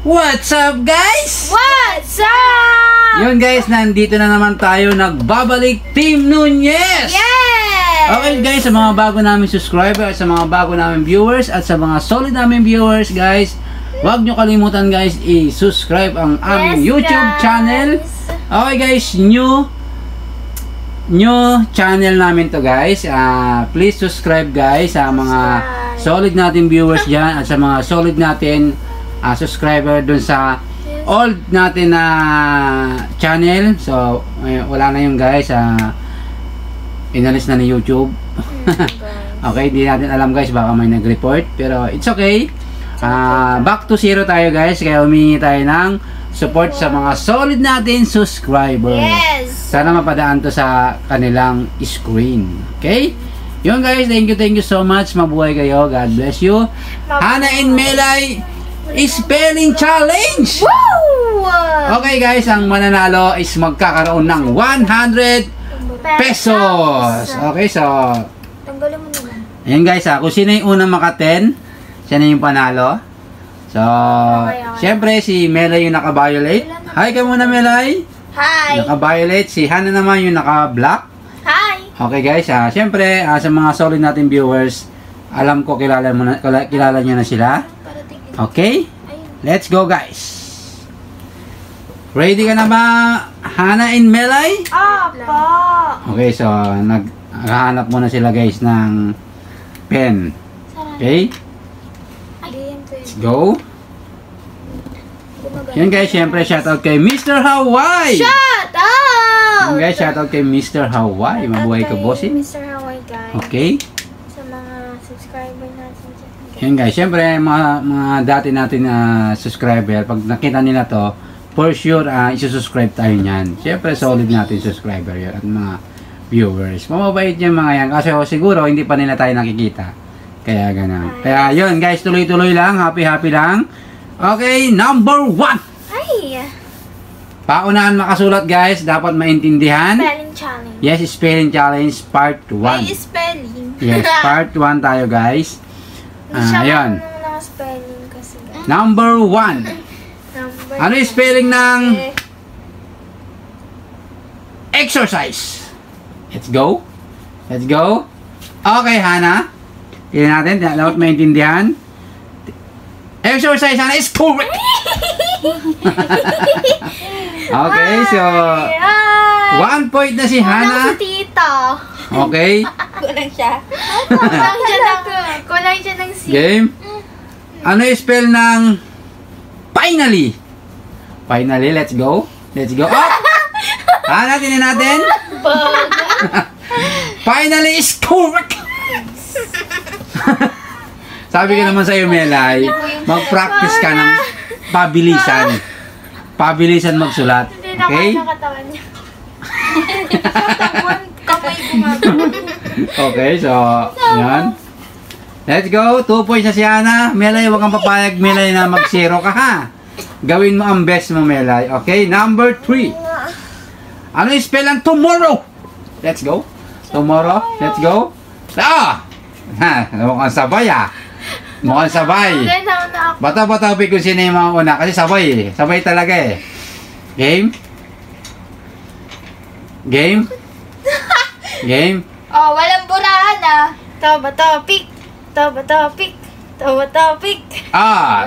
What's up guys? What's up? Yun guys, nandito na naman tayo, nagbabalik Team Nunez! Yes! Okay guys, sa mga bago namin subscriber, sa mga bago namin viewers, at sa mga solid namin viewers guys, huwag nyo kalimutan guys, i-subscribe ang aming YouTube channel. Okay guys, new channel namin to guys. Please subscribe guys sa mga solid natin viewers dyan, at sa mga solid natin subscriber dun sa old natin na channel. So wala na yung guys, inalis na ni YouTube. Okay, hindi natin alam guys, baka may nag-report, pero it's okay. Back to zero tayo guys, kaya humingi tayo ng support sa mga solid natin subscriber. Yes! Sana mapadaan to sa kanilang screen. Okay? Yun guys, thank you so much. Mabuhay kayo. God bless you. Hana and Melay Spelling Challenge! Woo! Okay guys, ang mananalo is magkakaroon ng 100 pesos. Okay, so tanggalin mo naman. ayan guys, kung sino yung unang maka-10, siya na yung panalo. So, syempre si Melay yung naka-violet. Hi ka muna Melay. Hi! Naka-violet. Si Hana naman yung naka-black. Hi! Okay guys, syempre sa mga solid natin viewers, alam ko kilala nyo na sila. Okay? Let's go guys. Ready ka na ba, Hana and Melay? Opo! Okay, so naghahanap muna sila guys ng pen. Okay? Let's go. Yan guys, syempre shoutout kay Mr. Hawaii. Shout out! Yan guys, shoutout kay Mr. Hawaii. Mabuhay ka bossing. Mr. Hawaii guys. Okay? Sa mga subscriber natin. Yan guys, syempre mga dati natin na subscriber, pag nakita nila to, for sure isusubscribe tayo niyan. Syempre solid natin subscriber yun at mga viewers. Mamabait yung mga yan kasi siguro hindi pa nila tayo nakikita. Kaya gano'n. Kaya yun guys, tuloy-tuloy lang, happy lang. Okay, number 1. Ay! Paunahan makasulat guys, dapat maintindihan. Spelling challenge. Yes, spelling challenge part 1. Ay, spelling. Yes, part 1 tayo guys. Ayan. Spelling kasi. Number 1. Ano yung spelling ng exercise? Let's go. Let's go. Okay, Hana. Tignan natin, dapat maintindihan. Exercise, Hana, is correct. Okay, so 1 point na si Hana. Kulang si Tito. Okay. Kulang siya. Kulang siya ng C. Game. Ano yung spell ng finally? Finally, let's go. Let's go. Oh! Hana, tingnan natin. Finally is correct. Sabi ko naman sa'yo, Melay, mag-practice ka ng pabilisan. Pabilisan magsulat. Okay? Hindi na katawan niya. Kamay gumagawa. Okay, so, ayan. Let's go. 2 points na si Hana. Melay, huwag kang papayag, Melay, na mag-zero ka, ha? Gawin mo ang best mo, Melay. Okay, number 3. Ano yung spell ng tomorrow? Let's go. Tomorrow. Let's go. Mukhang sabay, Mukhang sabay. Bata-bata kung sino yung mga una. Kasi sabay, Sabay talaga, Game? Game? Game? Oh, walang burahan, Toba topic. Toba topic. Toba topic.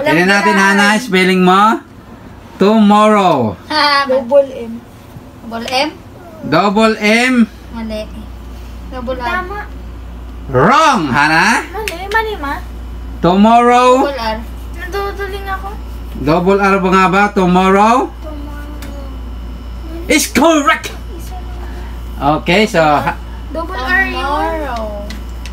Tignan natin, Hana, spelling mo. Tomorrow. Double M. Double M? Double M. Mali. Double R. Tama. Wrong, Hana. Mali ma. Tomorrow. Double R. Naduduling ako. Double R ba nga ba? Tomorrow. Is correct. Okay, so Double R yun.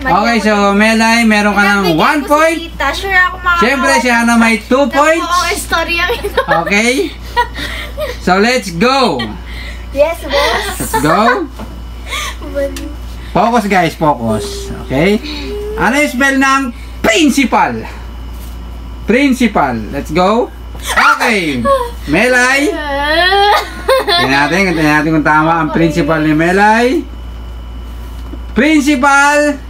okay, so Melay, meron ka ng 1 point. Sure ako makakawa. Siyempre, si Hana may 2 points. Story ang ito. Okay. So, let's go. Yes, boss. Let's go. Focus guys, focus. Okay? Ano yung spell ng principal? Principal. Let's go. Okay. Melay. Tingnan natin kung tama ang principal ni Melay. Principal.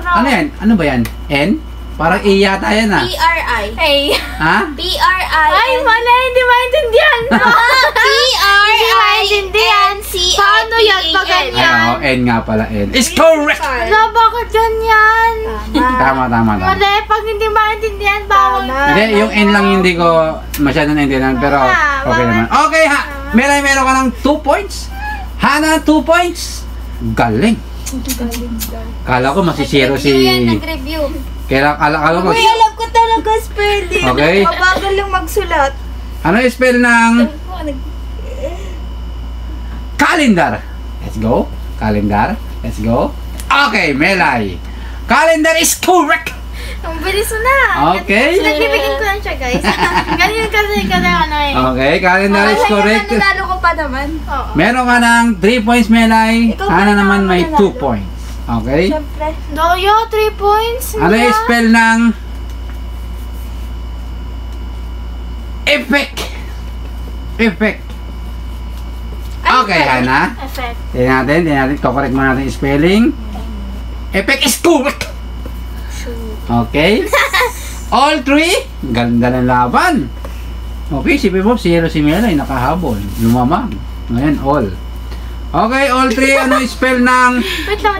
Ano yan? Ano ba yan? N? Parang E yata yan ah. P-R-I. Hey. Ha? P-R-I. Ay, mali. Hindi maintindihan mo. P-R-I-N-C-A-N. Paano yan pag ganyan? N nga pala, N. Is correct! Wala, bakit ganyan? Tama. Mali, pag hindi maintindihan, bawal. Hindi, yung N lang hindi ko masyado naintindihan, pero okay naman. Okay, ha! Meron ka ng 2 points. Hana, 2 points. Galing. Kala ko masisiro si... Nag-review. Kala ko... Uy, alam ko talaga spelling. Okay. Mabagal lang magsulat. Ano yung spell ng calendar? Let's go. Calendar. Let's go. Okay, Melay. Calendar is correct. Ang bilis mo na. Okay. Nagbibigyan ko lang siya, guys. Ganyan kasi ano eh. Okay, calendar is correct. Nanalo ko pa naman. Oo. Meron ka ng 3 points, Melay. Ikaw Hana pa naman may 2 nanalo. points. Okay. Siyempre. Doyo, 3 points. Ano yung spell ng effect? Effect. Okay, Hana. Effect. Tingnan natin. Correct mo natin yung spelling. Effect is correct. Okay. All 3. Ganda ng laban. Okay, si Pipop, si Melay nakahabol. Lumamang. Ngayon, all. Okay, all 3. Ano yung spell ng Wait lang.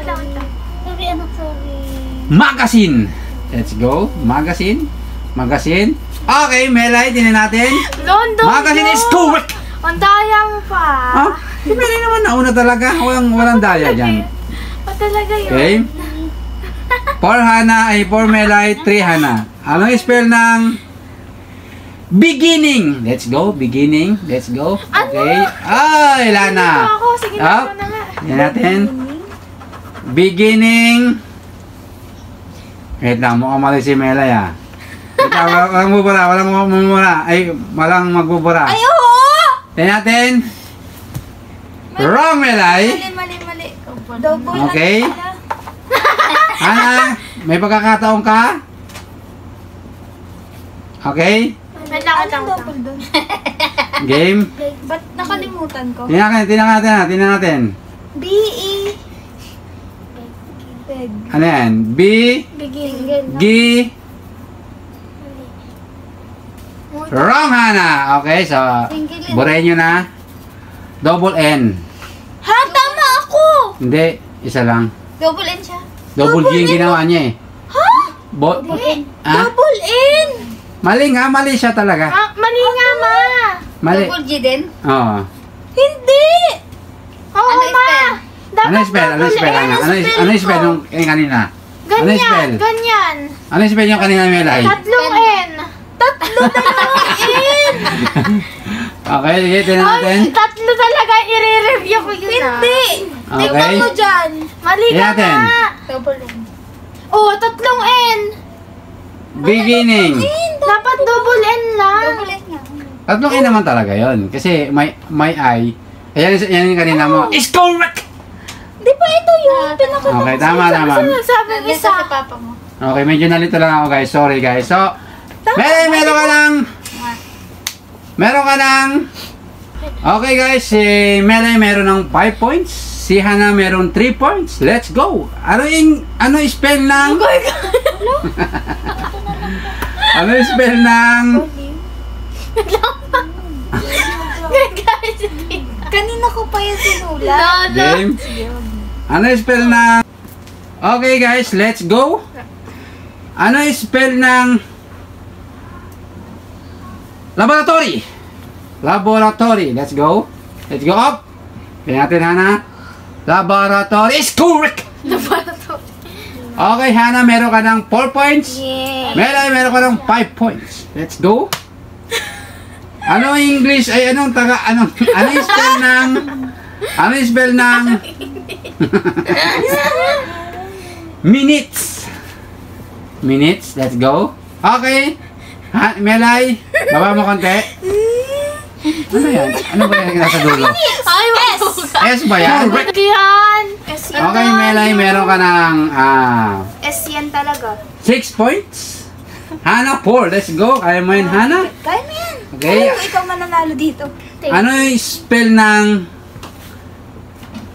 Sorry. magazine? Let's go. Magazine. Okay, Melay, tingnan natin. Londo. Magazine is correct. Ang daya mo pa. Ha? Si Melay naman nauna talaga. Walang daya dyan. O talaga yun. Okay. 4 Hana, 4 Melay, 3 Hana. Ano yung spell ng beginning? Let's go. Beginning. Let's go. Okay. Ay, Lana. Ako, sige na nga. Yan natin. Beginning. Wait lang, mukhang mali si Melay ah. Wait lang, walang mubura. Ay, walang magbubura. Ay, oo! Yan natin. Wrong, Melay. Mali. Double Okay. Ana, may pagkakataon ka? Okay? Wait lang. Game. Ba't nakalimutan ko? Tingnan natin. B-E. Ano yan? B, Begin. G, wrong, Hana. Okay, so, burahin nyo na. Double N. Ha? Tama ako! Hindi, isa lang. Double N siya. Double G yung ginawa niya eh. Ha? Ha? Double N! Mali siya talaga. Ah, mali nga, ma! Mali. Double G din? Oo. Hindi! Oo, Ano ma! Dapat Ano yung spell? Ano yung spell? Ano yung spell nung kanina? Ano yung spell? Ganyan. Ano yung spell yung kanina, Melay? Tatlong N. Dalawang N! Okay, sige, tingnan natin. Tatlo talaga, i-review ko yun. Hindi! Okay. Tingnan mo dyan. Mali ka Tingnan natin. nga. Double N. Oo, tatlong N. Beginning. Dapat double N lang. Double N nga. Tatlong I naman talaga yon. Kasi may I. Ayan yung kanina mo. Is correct! Di ba ito yun? Pinakita Okay, ko tama. Saan nagsabi ng isa? Papa mo. Okay, medyo nalito lang ako guys. Sorry guys. So, meron ka ng okay guys, si Melay meron ng 5 points. Si Hana meron 3 points. Let's go! Ano yung spell ng ano yung spell ng Kanina ko pa yung sinulat. game? Ano yung spell ng okay guys, let's go! Ano yung spell ng laboratory? Laboratory. Let's go. Let's go up. Tingnan natin, Hana. Laboratory is correct. Okay, Hana, meron ka ng 4 points. Yeah. Melay, meron ka ng 5 points. Let's go. Ano yung English? Ay, ano yung spell ng minutes. Minutes, let's go. Okay. Melay, baba mo konti. Ano yan? Ano ba yan nasa dulo? Ay, S ba yan? yan. Okay, Melay, meron ka ng S yan talaga. 6 points. Hana, 4. Let's go. Kaya mo yun, Hana? Kaya mo yan. Okay. Ikaw mananalo dito. Ano yung spell ng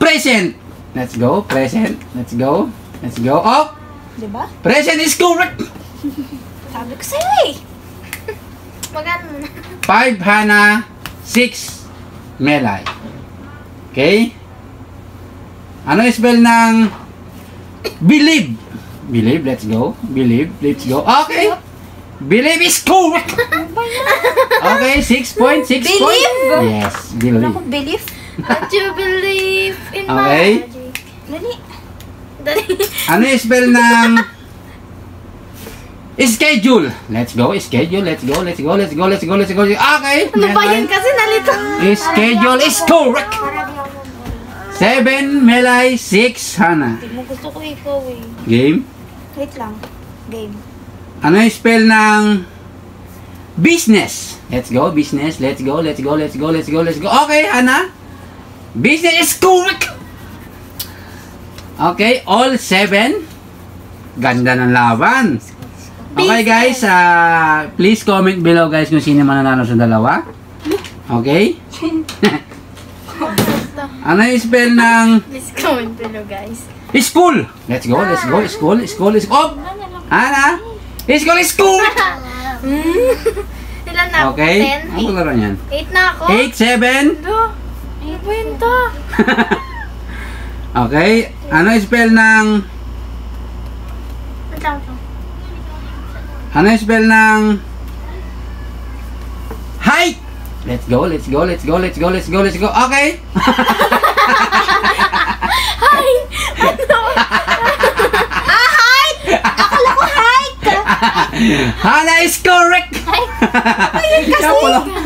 present? Let's go. Present. Let's go. Let's go. Oh! Diba? Present is correct. Sabi ko sa'yo eh. Magano muna. 5 Hana, 6 Melay. Okay? Ano yung spell ng believe? Believe, let's go. Believe, let's go. Okay. Believe is correct. Okay, 6 points, 6 points. Believe? Yes, Wala ko believe. belief. That you believe in Okay. magic. Dali. Dali. Ano yung spell ng schedule? Let's go, schedule, let's go, let's go, let's go, let's go, let's go. Okay. Ano ba yun kasi nalito? Schedule is correct. 7 Melay, 6 Hana. Hindi mo gusto ko ikaw eh. Game. Wait lang. Game. Ano yung spell ng business? Let's go, business. Let's go, let's go, let's go, let's go, let's go. Okay, Hana. Business is correct. Okay, all 7. Ganda ng laban. Okay guys, please comment below guys kung sino mananalo sa dalawa. Okay? Ano yung spell ng Please comment below guys. school? Let's go, let's go. School, school, school. Oh! Hana. School is correct. Ilan na? Okay. 10? Ano laro niyan? 8 na ako? 8, 7. Ano? Ano ba yun to? Okay. Ano yung spell ng Wait lang to. ano yung spell ng height? Let's go, let's go, let's go, let's go, let's go, let's go. Okay. Hi! Ano? Height! Akala ko height! Hana is correct.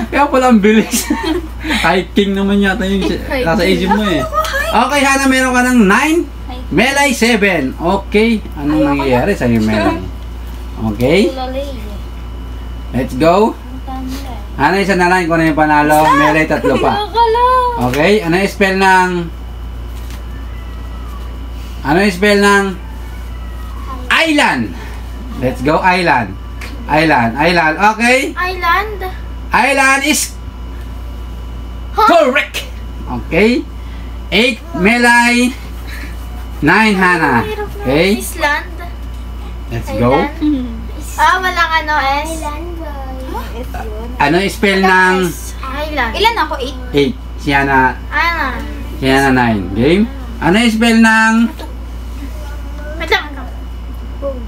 Kaya pala ang bilis. Hiking naman yata yung nasa isip mo eh. Okay, Hana, meron ka ng 9. Melay 7. Okay. Anong nangyayari sa'yo, Melay? Okay. Let's go. Hana, isa na lang kung ano yung panalo. Melay 3 pa. Okay. Ano yung spell ng island? Let's go, island. Island. Okay. Island? Island is correct. Okay. 8 Melay, 9 Hana. Okay. Island? Let's go. Walang ano, S? Ano yung spell ng Island. Ilan ako? 8? 8? Si Hana, Ano? 9. Game. Ano yung spell ng Wait lang.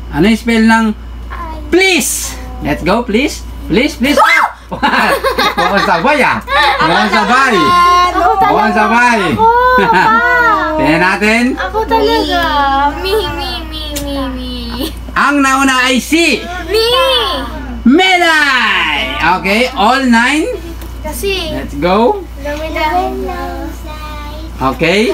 ano yung spell ng please? Let's go, please. Please. Mukhang sabay ah. Mukhang sabay. Tingnan natin. Ako talaga. Me. Ang nauna ay si Me! Melay. Okay, all 9. Kasi, Let's go. dami-dami na. Okay.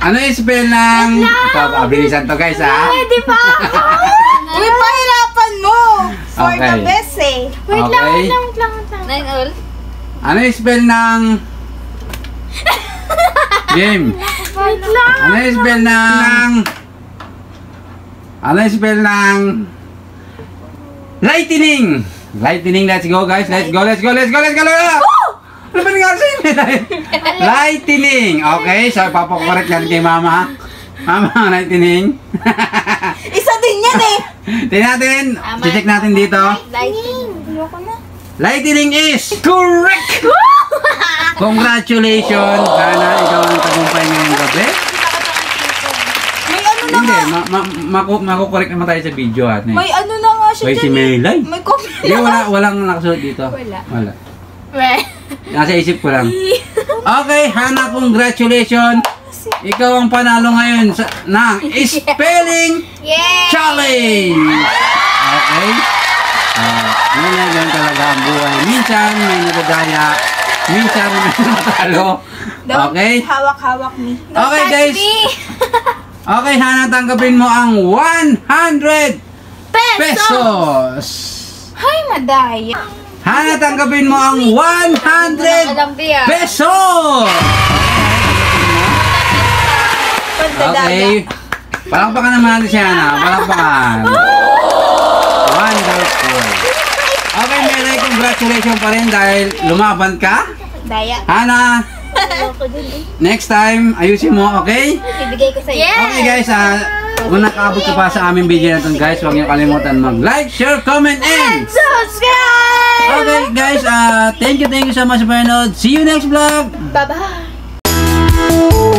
Ano yung spell ng ito, abilisan to guys ha. Pwede pa ako! Uy, pahirapan mo! For Okay. the best eh. Wait Okay. lang. 9 all? Ano yung spell ng game? Wait lang. Ano yung spell ng lightning? Let's go guys. Let's go. Ano ba nangyari sa'yo? Lightning. Okay, so papakorek natin kay mama. Mama, lightning. Isa din yan eh. Tingnan natin. Check natin dito. Lightning. Lightning is correct! Congratulations! Sana ikaw ang tagumpay ngayong gabi. May ano na Hindi, nga. makukorek naman tayo sa video at May ano na nga siya May si dyan eh. Melay. May copy Hindi, walang nakasuot dito. Wala. Nasa isip ko lang. Okay, Hana, congratulations! Ikaw ang panalo ngayon ng Spelling Yay! Challenge! Okay? Ganyan talaga ang buhay. Minsan may nadadaya, minsan may natalo. Okay? Hawak-hawak ni. Okay guys. Okay, Hana, tanggapin mo ang 100 pesos. Hay, madaya. Hana, tanggapin mo ang 100 pesos. Okay. Palakpakan naman natin si Hana. Palakpakan. Wonderful. Okay, Melay, congratulations pa rin dahil lumaban ka. Daya. Hana, next time, ayusin mo, okay? Ibigay ko sa'yo. Yeah. Okay guys, Kung nakaabot ka pa sa aming video na ito guys, huwag niyo kalimutan mag-like, share, comment, and Subscribe! okay guys, thank you so much for panood. See you next vlog! Bye-bye!